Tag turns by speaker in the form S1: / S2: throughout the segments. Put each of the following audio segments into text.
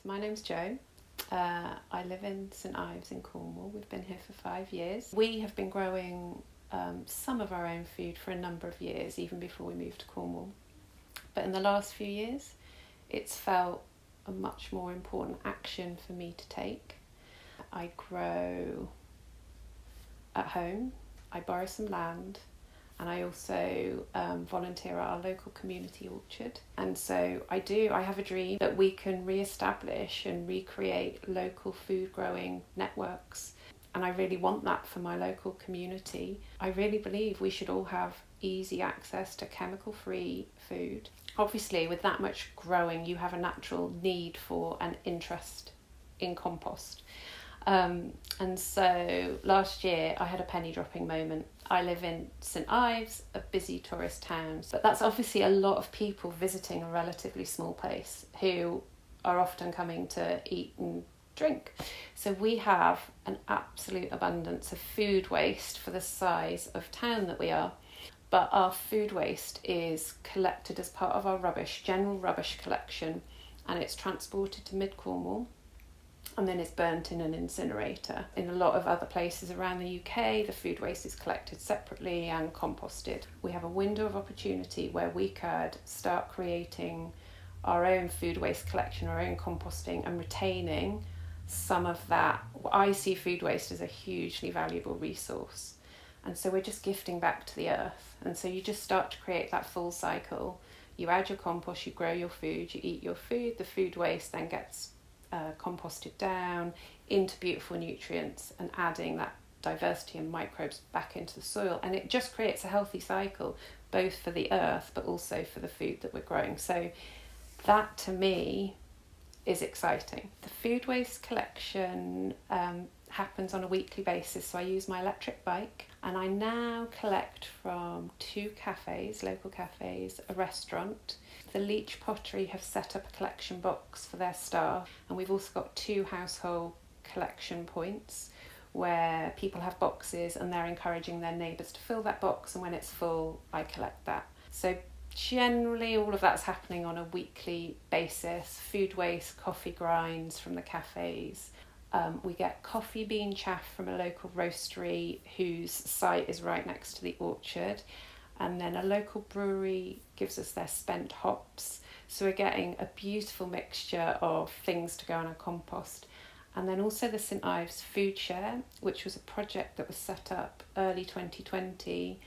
S1: So my name's Jo. I live in St Ives in Cornwall. We've been here for 5 years. We have been growing some of our own food for a number of years, even before we moved to Cornwall. But in the last few years, it's felt a much more important action for me to take. I grow at home, I borrow some land, and I also volunteer at our local community orchard. And so I have a dream that we can re-establish and recreate local food growing networks. And I really want that for my local community. I really believe we should all have easy access to chemical-free food. Obviously, with that much growing, you have a natural need for an interest in compost. And so last year I had a penny dropping moment. I live in St Ives, a busy tourist town, but that's obviously a lot of people visiting a relatively small place who are often coming to eat and drink. So we have an absolute abundance of food waste for the size of town that we are. But our food waste is collected as part of our general rubbish collection, and it's transported to mid-Cornwall and then it's burnt in an incinerator. In a lot of other places around the UK, the food waste is collected separately and composted. We have a window of opportunity where we could start creating our own food waste collection, our own composting, and retaining some of that. I see food waste as a hugely valuable resource. And so we're just gifting back to the earth. And so you just start to create that full cycle. You add your compost, you grow your food, you eat your food, the food waste then gets composted down into beautiful nutrients and adding that diversity and microbes back into the soil. And it just creates a healthy cycle, both for the earth, but also for the food that we're growing. So that to me is exciting. The food waste collection happens on a weekly basis. So I use my electric bike and I now collect from 2 cafes, local cafes, a restaurant. The Leach Pottery have set up a collection box for their staff, and we've also got 2 household collection points where people have boxes and they're encouraging their neighbours to fill that box, and when it's full, I collect that. So generally all of that's happening on a weekly basis. Food waste, coffee grinds from the cafes. We get coffee bean chaff from a local roastery whose site is right next to the orchard. And then a local brewery gives us their spent hops. So we're getting a beautiful mixture of things to go on our compost. And then also the St Ives Foodshare, which was a project that was set up early 2020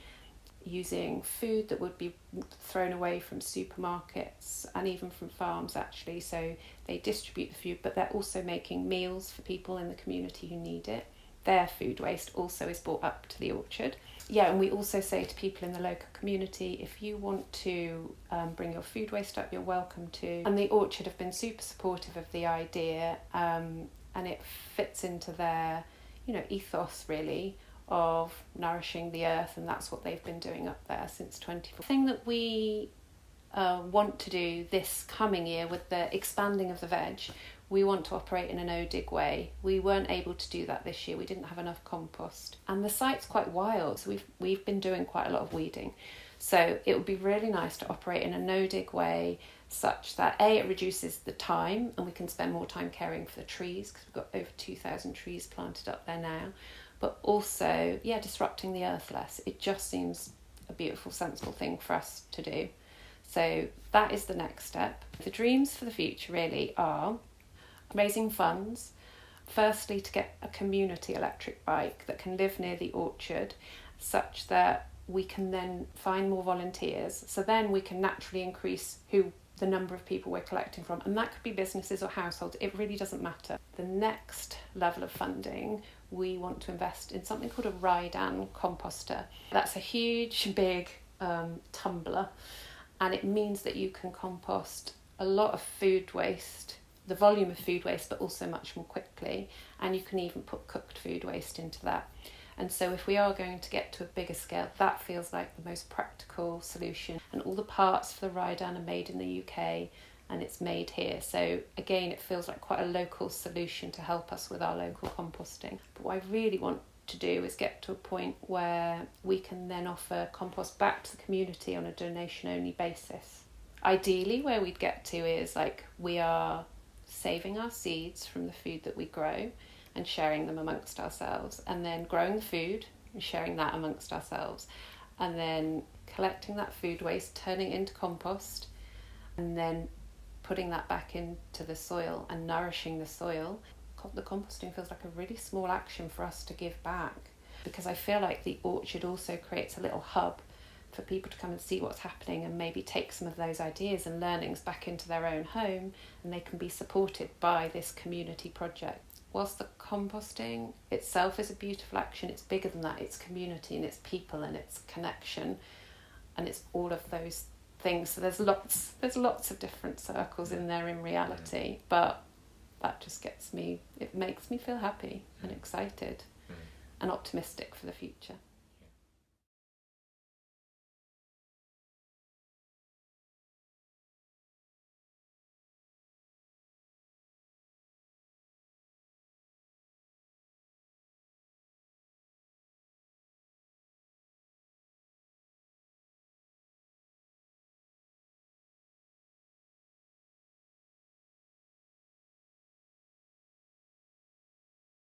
S1: using food that would be thrown away from supermarkets and even from farms actually. So they distribute the food, but they're also making meals for people in the community who need it. Their food waste also is brought up to the orchard. Yeah, and we also say to people in the local community, if you want to bring your food waste up, you're welcome to. And the orchard have been super supportive of the idea, and it fits into their, ethos really of nourishing the earth, and that's what they've been doing up there since 2014. The thing that we want to do this coming year with the expanding of the veg, we want to operate in a no-dig way. We weren't able to do that this year. We didn't have enough compost. And the site's quite wild, so we've been doing quite a lot of weeding. So it would be really nice to operate in a no-dig way such that it reduces the time and we can spend more time caring for the trees, because we've got over 2,000 trees planted up there now. But also, disrupting the earth less. It just seems a beautiful, sensible thing for us to do. So that is the next step. The dreams for the future really are raising funds, firstly to get a community electric bike that can live near the orchard such that we can then find more volunteers. So then we can naturally increase the number of people we're collecting from. And that could be businesses or households. It really doesn't matter. The next level of funding, we want to invest in something called a ride-on composter. That's a huge, big tumbler. And it means that you can compost a lot of food waste, the volume of food waste, but also much more quickly. And you can even put cooked food waste into that. And so if we are going to get to a bigger scale, that feels like the most practical solution. And all the parts for the ride-on are made in the UK and it's made here. So again, it feels like quite a local solution to help us with our local composting. But what I really want to do is get to a point where we can then offer compost back to the community on a donation only basis. Ideally, where we'd get to is we are saving our seeds from the food that we grow and sharing them amongst ourselves, and then growing the food and sharing that amongst ourselves, and then collecting that food waste, turning it into compost, and then putting that back into the soil and nourishing the soil. The composting feels like a really small action for us to give back, because I feel like the orchard also creates a little hub for people to come and see what's happening and maybe take some of those ideas and learnings back into their own home, and they can be supported by this community project. Whilst the composting itself is a beautiful action, it's bigger than that. It's community and it's people and it's connection and it's all of those things. So there's lots of different circles in there in reality, but that just it makes me feel happy and excited and optimistic for the future.